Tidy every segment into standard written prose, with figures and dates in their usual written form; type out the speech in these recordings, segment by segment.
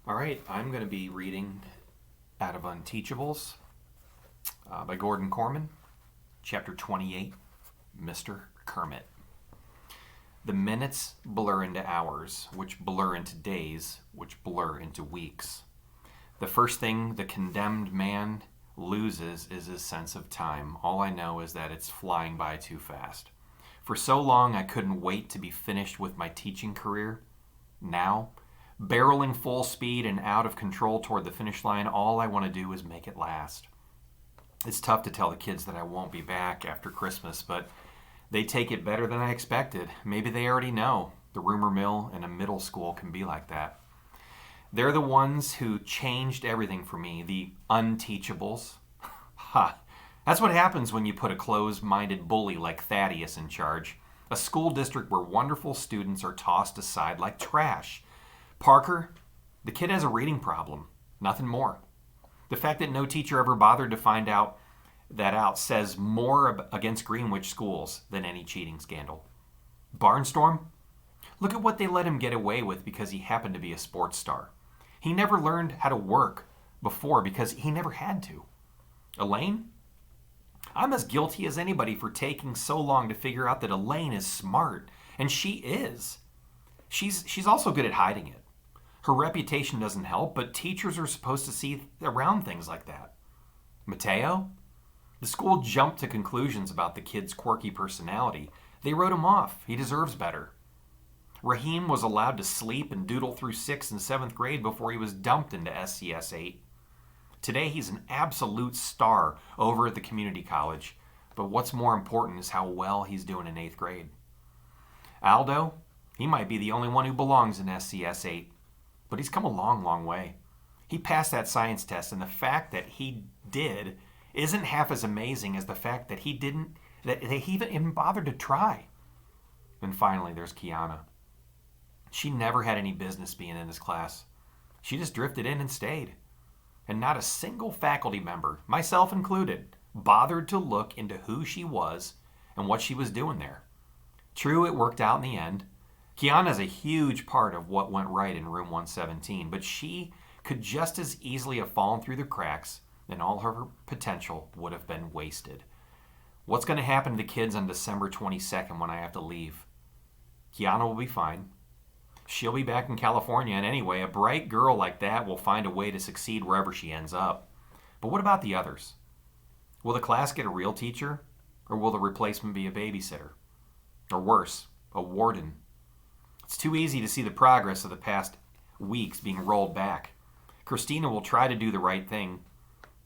All right, I'm going to be reading out of Unteachables by Gordon Corman, Chapter 28, Mr. Kermit. The minutes blur into hours, which blur into days, which blur into weeks. The first thing the condemned man loses is his sense of time. All I know is that it's flying by too fast. For so long, I couldn't wait to be finished with my teaching career. Now, barreling full speed and out of control toward the finish line, all I want to do is make it last. It's tough to tell the kids that I won't be back after Christmas, but they take it better than I expected. Maybe they already know. The rumor mill in a middle school can be like that. They're the ones who changed everything for me, the unteachables. Ha! That's what happens when you put a closed-minded bully like Thaddeus in charge. A school district where wonderful students are tossed aside like trash. Parker, the kid has a reading problem. Nothing more. The fact that no teacher ever bothered to find out says more against Greenwich schools than any cheating scandal. Barnstorm? Look at what they let him get away with because he happened to be a sports star. He never learned how to work before because he never had to. Elaine? I'm as guilty as anybody for taking so long to figure out that Elaine is smart, and she is. She's also good at hiding it. Her reputation doesn't help, but teachers are supposed to see around things like that. Mateo? The school jumped to conclusions about the kid's quirky personality. They wrote him off. He deserves better. Raheem was allowed to sleep and doodle through 6th and 7th grade before he was dumped into SCS 8. Today he's an absolute star over at the community college, but what's more important is how well he's doing in 8th grade. Aldo, he might be the only one who belongs in SCS 8, but he's come a long, long way. He passed that science test, and the fact that he did isn't half as amazing as the fact that he even bothered to try. And finally, there's Kiana. She never had any business being in this class. She just drifted in and stayed. And not a single faculty member, myself included, bothered to look into who she was and what she was doing there. True, it worked out in the end. Kiana's a huge part of what went right in room 117, but she could just as easily have fallen through the cracks, and all her potential would have been wasted. What's going to happen to the kids on December 22nd when I have to leave? Kiana will be fine. She'll be back in California, and anyway, a bright girl like that will find a way to succeed wherever she ends up. But what about the others? Will the class get a real teacher, or will the replacement be a babysitter? Or worse, a warden? It's too easy to see the progress of the past weeks being rolled back. Christina will try to do the right thing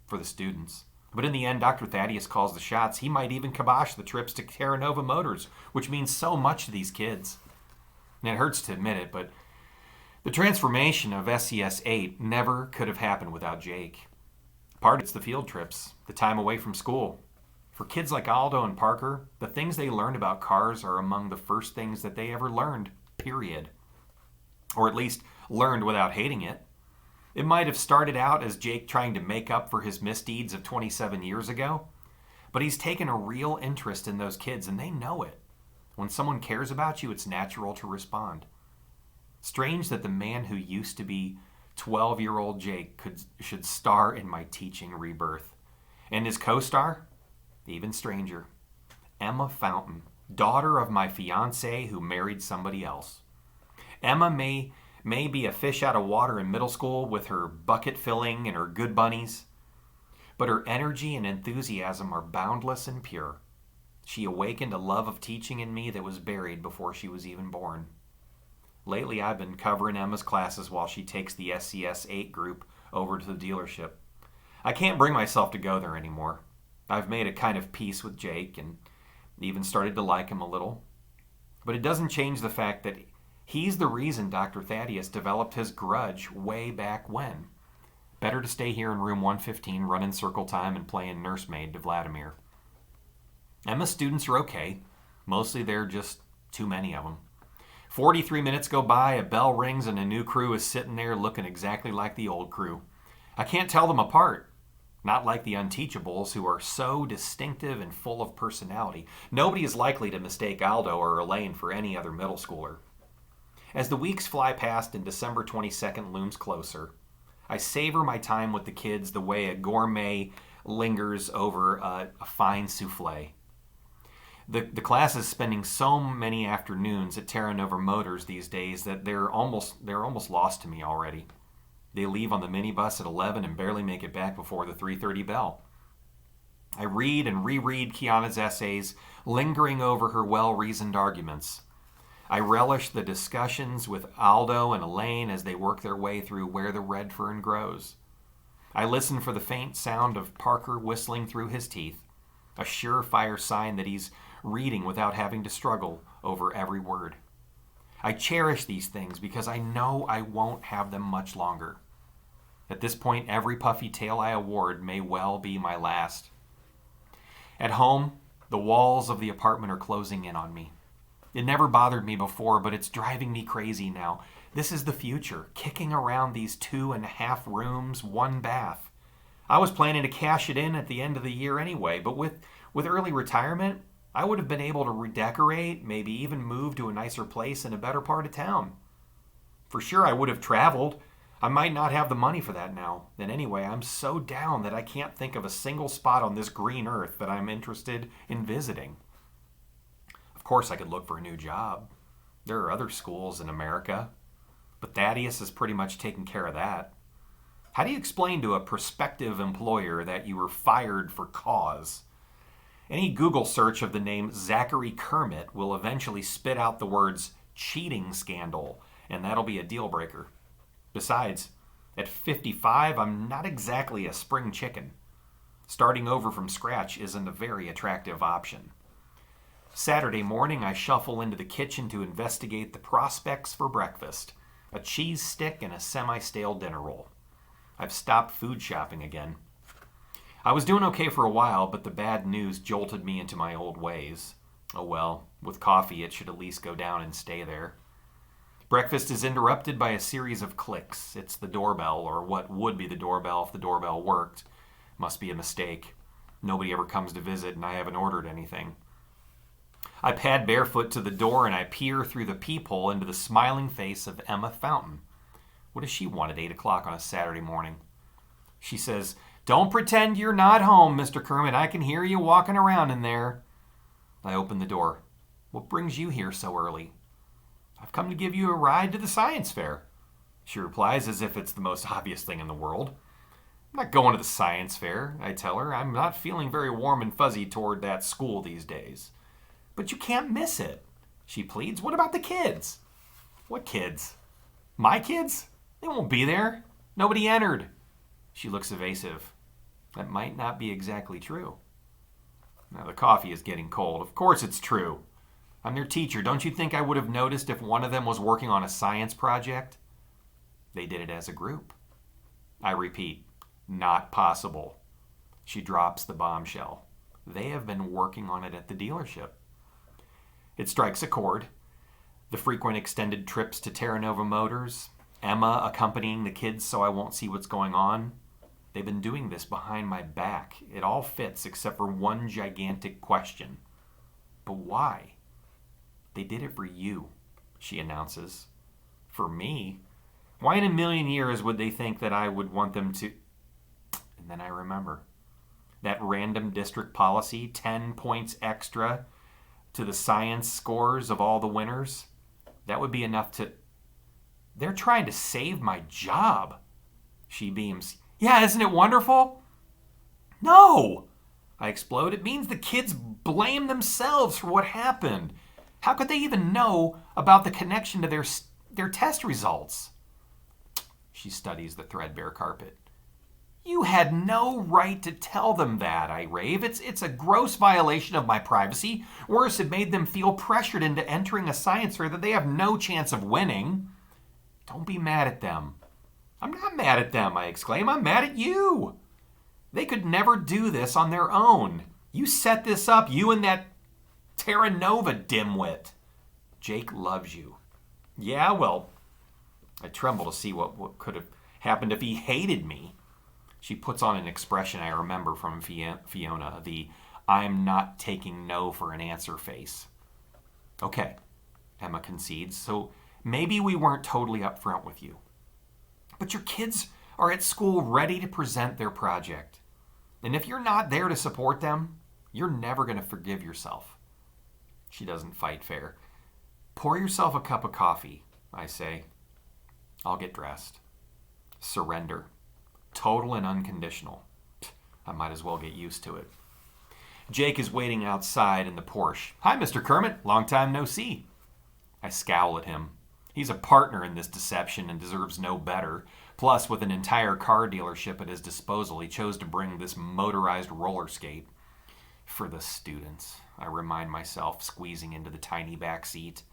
for the students. But in the end, Dr. Thaddeus calls the shots. He might even kibosh the trips to Terra Nova Motors, which means so much to these kids. And it hurts to admit it, but the transformation of SCS 8 never could have happened without Jake. Part it's the field trips, the time away from school. For kids like Aldo and Parker, the things they learned about cars are among the first things that they ever learned, period. Or at least learned without hating it. It might have started out as Jake trying to make up for his misdeeds of 27 years ago, but he's taken a real interest in those kids, and they know it. When someone cares about you, it's natural to respond. Strange that the man who used to be 12-year-old Jake should star in my teaching rebirth. And his co-star? Even stranger. Emma Fountain, daughter of my fiancé who married somebody else. Emma may be a fish out of water in middle school with her bucket filling and her good bunnies, but her energy and enthusiasm are boundless and pure. She awakened a love of teaching in me that was buried before she was even born. Lately, I've been covering Emma's classes while she takes the SCS 8 group over to the dealership. I can't bring myself to go there anymore. I've made a kind of peace with Jake and even started to like him a little. But it doesn't change the fact that he's the reason Dr. Thaddeus developed his grudge way back when. Better to stay here in room 115 running circle time and playing nursemaid to Vladimir. Emma's students are okay. Mostly they're just too many of them. 43 minutes go by, a bell rings, and a new crew is sitting there looking exactly like the old crew. I can't tell them apart. Not like the Unteachables, who are so distinctive and full of personality. Nobody is likely to mistake Aldo or Elaine for any other middle schooler. As the weeks fly past and December 22nd looms closer, I savor my time with the kids the way a gourmet lingers over a fine souffle. The class is spending so many afternoons at Terra Nova Motors these days that they're almost lost to me already. They leave on the minibus at 11 and barely make it back before the 3:30 bell. I read and reread Kiana's essays, lingering over her well-reasoned arguments. I relish the discussions with Aldo and Elaine as they work their way through Where the Red Fern Grows. I listen for the faint sound of Parker whistling through his teeth, a surefire sign that he's reading without having to struggle over every word. I cherish these things because I know I won't have them much longer. At this point, every puffy tail I award may well be my last. At home, the walls of the apartment are closing in on me. It never bothered me before, but it's driving me crazy now. This is the future, kicking around these 2.5 rooms, 1 bath. I was planning to cash it in at the end of the year anyway, but with early retirement, I would have been able to redecorate, maybe even move to a nicer place in a better part of town. For sure, I would have traveled. I might not have the money for that now. And anyway, I'm so down that I can't think of a single spot on this green earth that I'm interested in visiting. Of course, I could look for a new job. There are other schools in America, but Thaddeus has pretty much taken care of that. How do you explain to a prospective employer that you were fired for cause? Any Google search of the name Zachary Kermit will eventually spit out the words cheating scandal, and that'll be a deal breaker. Besides, at 55, I'm not exactly a spring chicken. Starting over from scratch isn't a very attractive option. Saturday morning, I shuffle into the kitchen to investigate the prospects for breakfast, a cheese stick and a semi-stale dinner roll. I've stopped food shopping again. I was doing okay for a while, but the bad news jolted me into my old ways. Oh well, with coffee it should at least go down and stay there. Breakfast is interrupted by a series of clicks. It's the doorbell, or what would be the doorbell if the doorbell worked. Must be a mistake. Nobody ever comes to visit and I haven't ordered anything. I pad barefoot to the door and I peer through the peephole into the smiling face of Emma Fountain. What does she want at 8 o'clock on a Saturday morning? She says, "Don't pretend you're not home, Mr. Kermit. I can hear you walking around in there." I open the door. "What brings you here so early?" "I've come to give you a ride to the science fair." She replies as if it's the most obvious thing in the world. "I'm not going to the science fair," I tell her. "I'm not feeling very warm and fuzzy toward that school these days." "But you can't miss it," she pleads. "What about the kids?" "What kids? My kids? They won't be there. Nobody entered." She looks evasive. That might not be exactly true. Now the coffee is getting cold. Of course it's true. I'm their teacher. Don't you think I would have noticed if one of them was working on a science project? They did it as a group. I repeat, not possible. She drops the bombshell. They have been working on it at the dealership. It strikes a chord. The frequent extended trips to Terra Nova Motors, Emma accompanying the kids so I won't see what's going on. They've been doing this behind my back. It all fits except for one gigantic question. But why? "They did it for you," she announces. "For me? Why in a million years would they think that I would want them to..." And then I remember. That random district policy, 10 points extra to the science scores of all the winners, that would be enough to... "They're trying to save my job." She beams. "Yeah, isn't it wonderful?" "No!" I explode. "It means the kids blame themselves for what happened. How could they even know about the connection to their test results?" She studies the threadbare carpet. "You had no right to tell them that," I rave. It's a gross violation of my privacy. Worse, it made them feel pressured into entering a science fair that they have no chance of winning." "Don't be mad at them." "I'm not mad at them," I exclaim. "I'm mad at you. They could never do this on their own. You set this up, you and that Terra Nova dimwit. Jake loves you." "Yeah, well," I tremble to see what could have happened if he hated me. She puts on an expression I remember from Fiona, the "I'm not taking no for an answer" face. "Okay," Emma concedes. "So Maybe we weren't totally upfront with you, but your kids are at school ready to present their project. And if you're not there to support them, you're never going to forgive yourself. She doesn't fight fair. Pour yourself a cup of coffee, I say. I'll get dressed. Surrender. Total and unconditional. I might as well get used to it. Jake is waiting outside in the Porsche. Hi, Mr. Kermit. Long time no see. I scowl at him. He's a partner in this deception and deserves no better. Plus, with an entire car dealership at his disposal, he chose to bring this motorized roller skate. For the students, I remind myself, squeezing into the tiny back seat.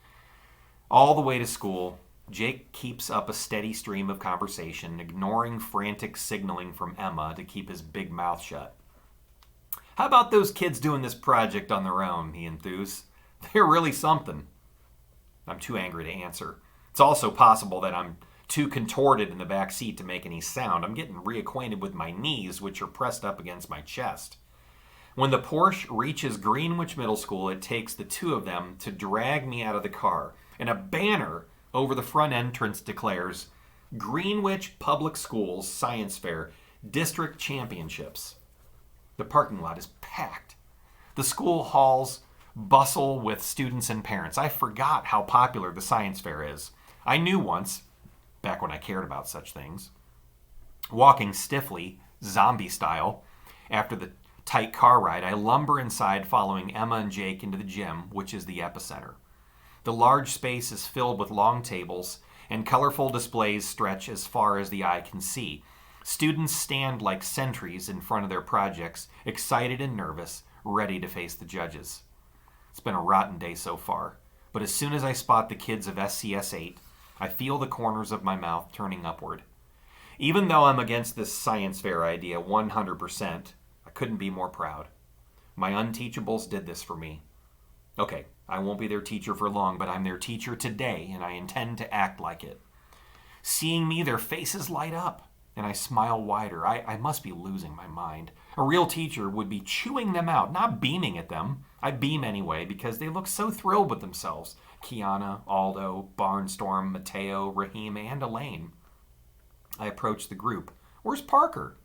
All the way to school, Jake keeps up a steady stream of conversation, ignoring frantic signaling from Emma to keep his big mouth shut. How about those kids doing this project on their own, he enthused. They're really something. I'm too angry to answer. It's also possible that I'm too contorted in the back seat to make any sound. I'm getting reacquainted with my knees, which are pressed up against my chest. When the Porsche reaches Greenwich Middle School, it takes the two of them to drag me out of the car, and a banner over the front entrance declares, Greenwich Public Schools Science Fair District Championships. The parking lot is packed. The school halls bustle with students and parents. I forgot how popular the science fair is. I knew once, back when I cared about such things. Walking stiffly, zombie style, after the tight car ride, I lumber inside following Emma and Jake into the gym, which is the epicenter. The large space is filled with long tables, and colorful displays stretch as far as the eye can see. Students stand like sentries in front of their projects, excited and nervous, ready to face the judges. It's been a rotten day so far, but as soon as I spot the kids of SCS 8, I feel the corners of my mouth turning upward. Even though I'm against this science fair idea 100%, I couldn't be more proud. My Unteachables did this for me. Okay, I won't be their teacher for long, but I'm their teacher today, and I intend to act like it. Seeing me, their faces light up, and I smile wider. I must be losing my mind. A real teacher would be chewing them out, not beaming at them. I beam anyway, because they look so thrilled with themselves. Kiana, Aldo, Barnstorm, Mateo, Raheem, and Elaine. I approach the group. Where's Parker?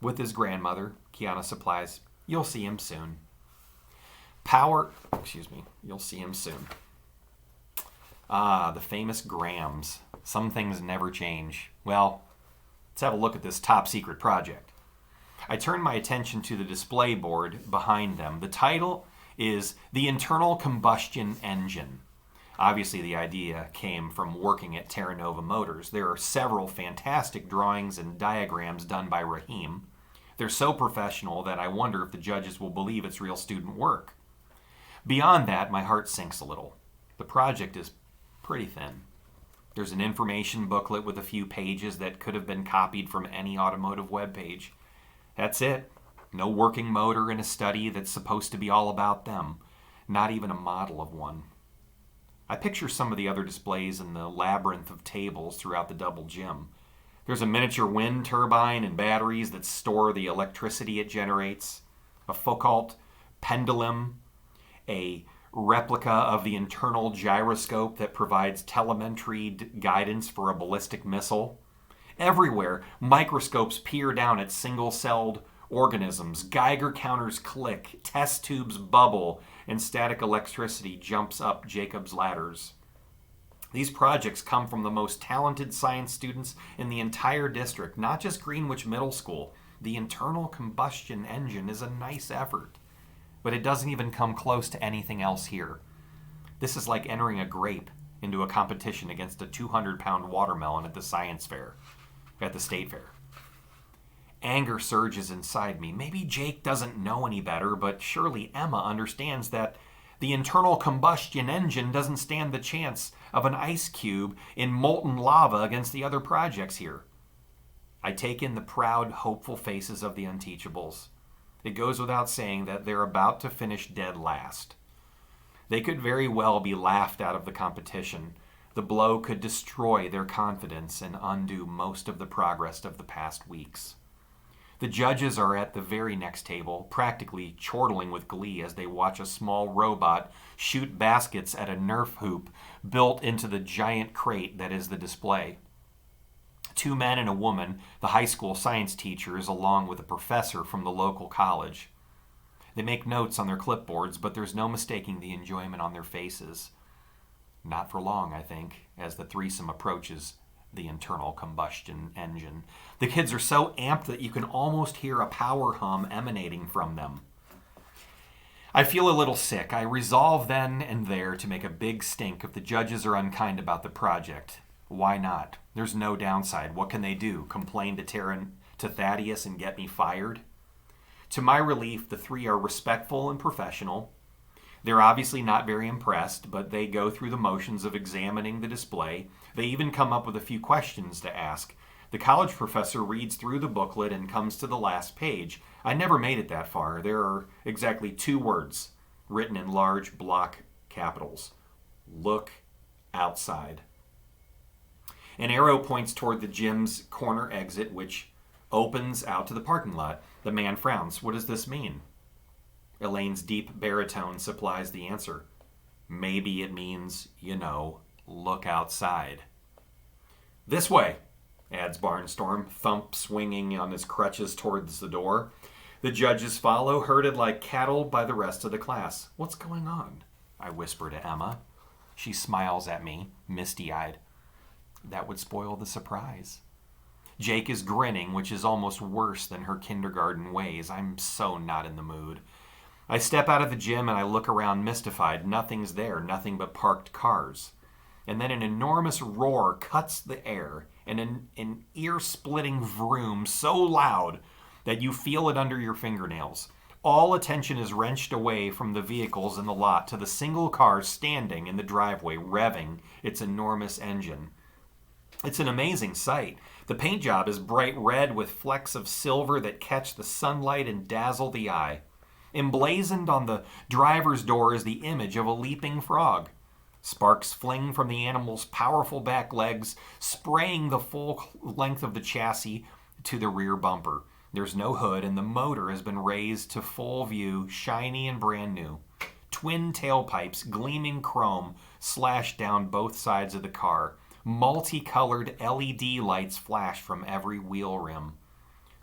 With his grandmother, Kiana supplies. You'll see him soon. You'll see him soon. Ah, the famous Grams. Some things never change. Well, let's have a look at this top secret project. I turn my attention to the display board behind them. The title is The Internal Combustion Engine. Obviously, the idea came from working at Terra Nova Motors. There are several fantastic drawings and diagrams done by Raheem. They're so professional that I wonder if the judges will believe it's real student work. Beyond that, my heart sinks a little. The project is pretty thin. There's an information booklet with a few pages that could have been copied from any automotive webpage. That's it. No working motor in a study that's supposed to be all about them. Not even a model of one. I picture some of the other displays in the labyrinth of tables throughout the double gym. There's a miniature wind turbine and batteries that store the electricity it generates, a Foucault pendulum, a replica of the internal gyroscope that provides telemetry guidance for a ballistic missile. Everywhere, microscopes peer down at single-celled organisms, Geiger counters click, test tubes bubble, and static electricity jumps up Jacob's ladders. These projects come from the most talented science students in the entire district, not just Greenwich Middle School. The internal combustion engine is a nice effort, but it doesn't even come close to anything else here. This is like entering a grape into a competition against a 200-pound watermelon at the science fair, at the state fair. Anger surges inside me. Maybe Jake doesn't know any better, but surely Emma understands that the internal combustion engine doesn't stand the chance of an ice cube in molten lava against the other projects here. I take in the proud, hopeful faces of the Unteachables. It goes without saying that they're about to finish dead last. They could very well be laughed out of the competition. The blow could destroy their confidence and undo most of the progress of the past weeks. The judges are at the very next table, practically chortling with glee as they watch a small robot shoot baskets at a Nerf hoop built into the giant crate that is the display. 2 men and a woman, the high school science teachers, along with a professor from the local college. They make notes on their clipboards, but there's no mistaking the enjoyment on their faces. Not for long, I think, as the threesome approaches the internal combustion engine. The kids are so amped that you can almost hear a power hum emanating from them. I feel a little sick. I resolve then and there to make a big stink if the judges are unkind about the project. Why not? There's no downside. What can they do? Complain to Thaddeus and get me fired? To my relief, the 3 are respectful and professional. They're obviously not very impressed, but they go through the motions of examining the display. They even come up with a few questions to ask. The college professor reads through the booklet and comes to the last page. I never made it that far. There are exactly 2 words written in large block capitals. Look outside. An arrow points toward the gym's corner exit, which opens out to the parking lot. The man frowns. What does this mean? Elaine's deep baritone supplies the answer. Maybe it means, look outside. This way, adds Barnstorm, thump swinging on his crutches towards the door. The judges follow, herded like cattle by the rest of the class. What's going on? I whisper to Emma. She smiles at me, misty-eyed. That would spoil the surprise. Jake is grinning, which is almost worse than her kindergarten ways. I'm so not in the mood. I step out of the gym and I look around mystified. Nothing's there, nothing but parked cars. And then an enormous roar cuts the air, and an ear-splitting vroom so loud that you feel it under your fingernails. All attention is wrenched away from the vehicles in the lot to the single car standing in the driveway, revving its enormous engine. It's an amazing sight. The paint job is bright red with flecks of silver that catch the sunlight and dazzle the eye. Emblazoned on the driver's door is the image of a leaping frog. Sparks fling from the animal's powerful back legs, spraying the full length of the chassis to the rear bumper. There's no hood, and the motor has been raised to full view, shiny and brand new. Twin tailpipes, gleaming chrome, slash down both sides of the car. Multicolored LED lights flash from every wheel rim.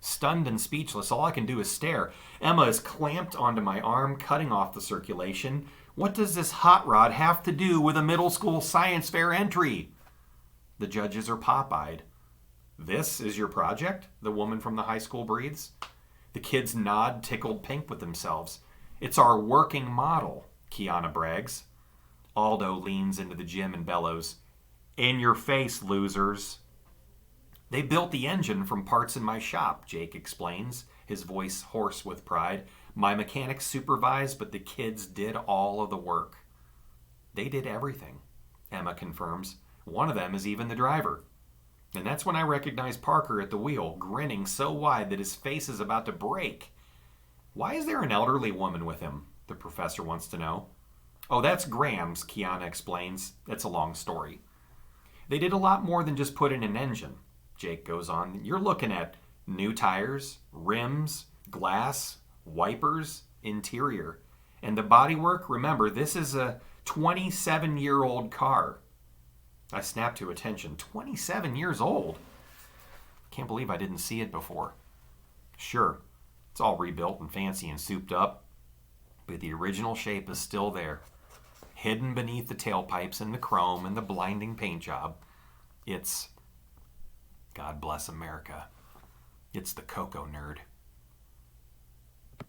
Stunned and speechless, all I can do is stare. Emma is clamped onto my arm, cutting off the circulation. What does this hot rod have to do with a middle school science fair entry? The judges are pop-eyed. This is your project? The woman from the high school breathes. The kids nod, tickled pink with themselves. It's our working model, Kiana brags. Aldo leans into the gym and bellows, in your face, losers. They built the engine from parts in my shop, Jake explains, his voice hoarse with pride. My mechanics supervised, but the kids did all of the work. They did everything, Emma confirms. One of them is even the driver. And that's when I recognize Parker at the wheel, grinning so wide that his face is about to break. Why is there an elderly woman with him? The professor wants to know. Oh, that's Graham's, Kiana explains. It's a long story. They did a lot more than just put in an engine, Jake goes on. You're looking at new tires, rims, glass, wipers, interior. And the bodywork, remember, this is a 27-year-old car. I snap to attention. 27 years old? Can't believe I didn't see it before. Sure, it's all rebuilt and fancy and souped up, but the original shape is still there, hidden beneath the tailpipes and the chrome and the blinding paint job. It's, God bless America, it's the Coco Nerd.